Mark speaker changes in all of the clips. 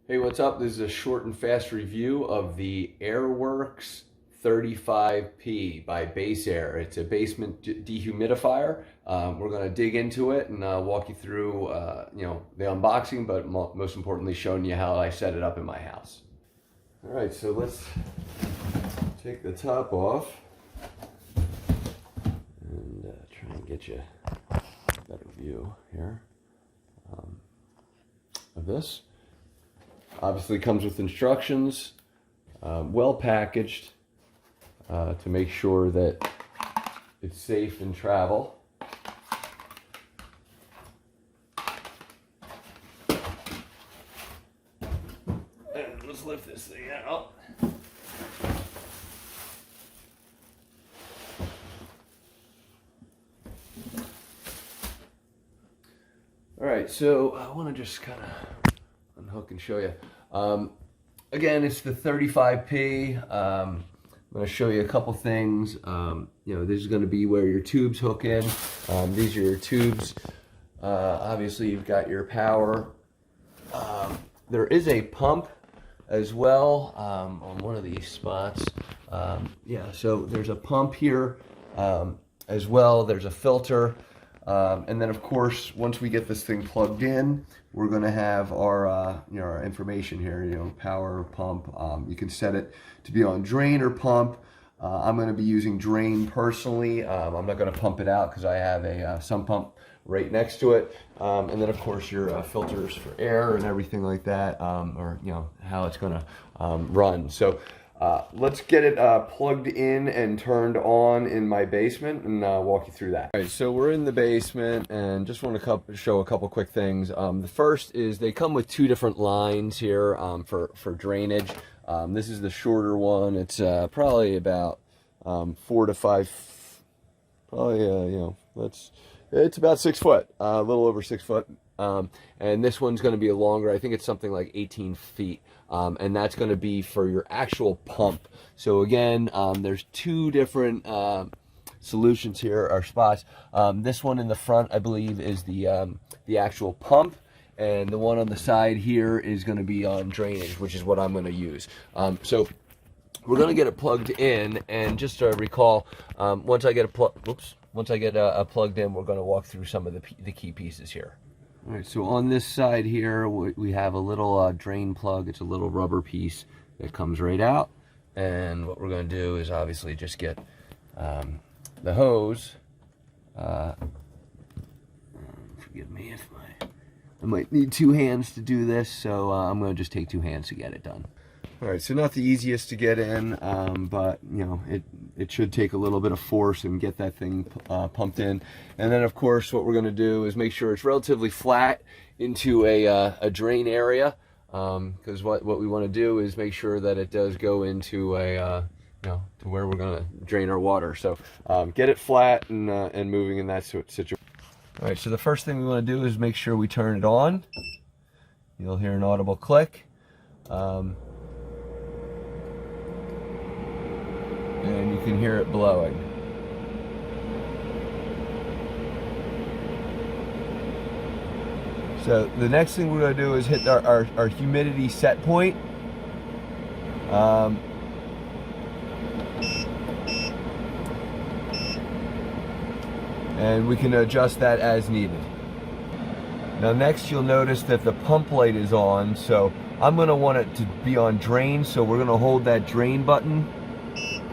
Speaker 1: Hey, what's up? This is a short and fast review of the Airwerx 35P by BaseAire. It's a basement dehumidifier. We're going to dig into it and walk you through, the unboxing, but most importantly, showing you how I set it up in my house. All right, so let's take the top off and try and get you a better view here of this. Obviously comes with instructions, well packaged to make sure that it's safe in travel. And let's lift this thing out. All right, so I want to just kind of unhook and show you. Again, it's the 35P. I'm going to show you a couple things. This is going to be where your tubes hook in. These are your tubes. Obviously, you've got your power. There is a pump as well on one of these spots. So there's a pump here as well. There's a filter. And then, of course, once we get this thing plugged in, we're going to have our, our information here, power, pump. You can set it to be on drain or pump. I'm going to be using drain personally. I'm not going to pump it out because I have a sump pump right next to it. And then, of course, your filters for air and everything like that, or, how it's going to run. So let's get it plugged in and turned on in my basement and walk you through that. All right, so we're in the basement and just want to show a couple quick things. The first is they come with two different lines here for drainage. This is the shorter one. It's probably about 4 to 5, probably, it's about 6 foot, a little over 6 foot. And this one's going to be longer. I think it's something like 18 feet. And that's going to be for your actual pump. So again, there's two different solutions here, or spots. This one in the front, I believe, is the actual pump. And the one on the side here is going to be on drainage, which is what I'm going to use. So we're going to get it plugged in, and just to recall, once I get it plugged in, we're going to walk through some of the key pieces here. All right, so on this side here, we have a little drain plug. It's a little rubber piece that comes right out. And what we're going to do is obviously just get the hose. Forgive me if I might need two hands to do this, so I'm going to just take two hands to get it done. All right, so not the easiest to get in, but it should take a little bit of force and get that thing pumped in. And then, of course, what we're going to do is make sure it's relatively flat into a drain area, because what we want to do is make sure that it does go into to where we're going to drain our water. So get it flat and moving in that situation. All right, so the first thing we want to do is make sure we turn it on. You'll hear an audible click. And you can hear it blowing. So the next thing we're going to do is hit our humidity set point. And we can adjust that as needed. Now next you'll notice that the pump light is on, so I'm going to want it to be on drain, so we're going to hold that drain button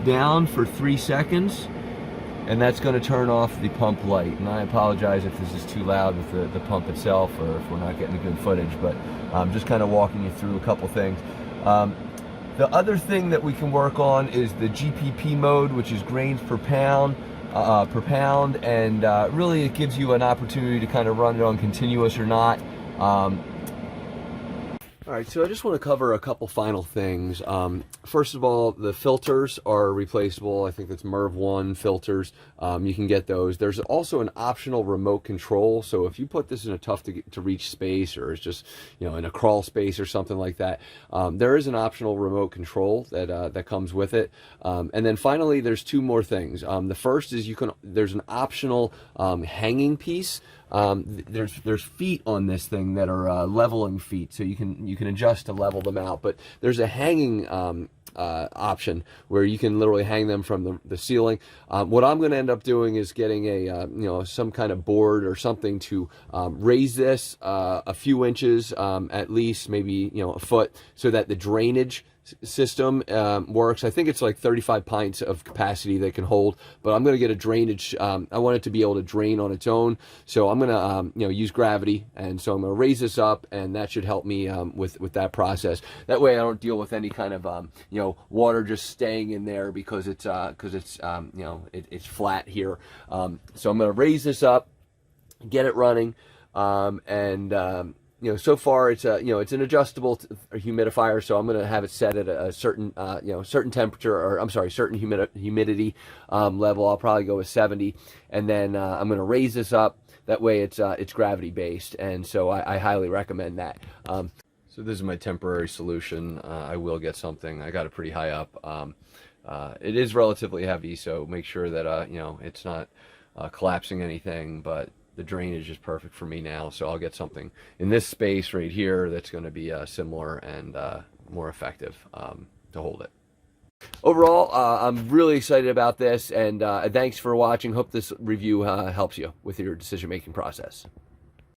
Speaker 1: down for 3 seconds, and that's going to turn off the pump light. And I apologize if this is too loud with the pump itself, or if we're not getting good footage, but I'm just kind of walking you through a couple things. The other thing that we can work on is the GPP mode, which is grains per pound, and really it gives you an opportunity to kind of run it on continuous or not. All right, so I just want to cover a couple final things. First of all, the filters are replaceable. I think that's MERV 1 filters. You can get those. There's also an optional remote control. So if you put this in a tough to reach space, or it's just in a crawl space or something like that, there is an optional remote control that comes with it. And then finally, there's two more things. The first is there's an optional hanging piece. there's feet on this thing that are leveling feet, so you can adjust to level them out. But there's a hanging option where you can literally hang them from the ceiling. What I'm going to end up doing is getting a some kind of board or something to raise this a few inches, at least maybe a foot, so that the drainage system works. I think it's like 35 pints of capacity they can hold, but I'm going to get a drainage. I want it to be able to drain on its own, so I'm going to use gravity, and so I'm going to raise this up, and that should help me with that process. That way I don't deal with any kind of water just staying in there because it's it's flat here. So I'm going to raise this up, get it running, so far it's it's an adjustable humidifier, so I'm going to have it set at a certain certain temperature, or I'm sorry, certain humidity level. I'll probably go with 70, and then I'm going to raise this up. That way it's gravity based, and so I highly recommend that. So this is my temporary solution. I will get something. I got it pretty high up. It is relatively heavy, so make sure that it's not collapsing anything, but the drainage is perfect for me now, so I'll get something in this space right here that's going to be similar and more effective to hold it. Overall, I'm really excited about this, and thanks for watching. Hope this review helps you with your decision-making process.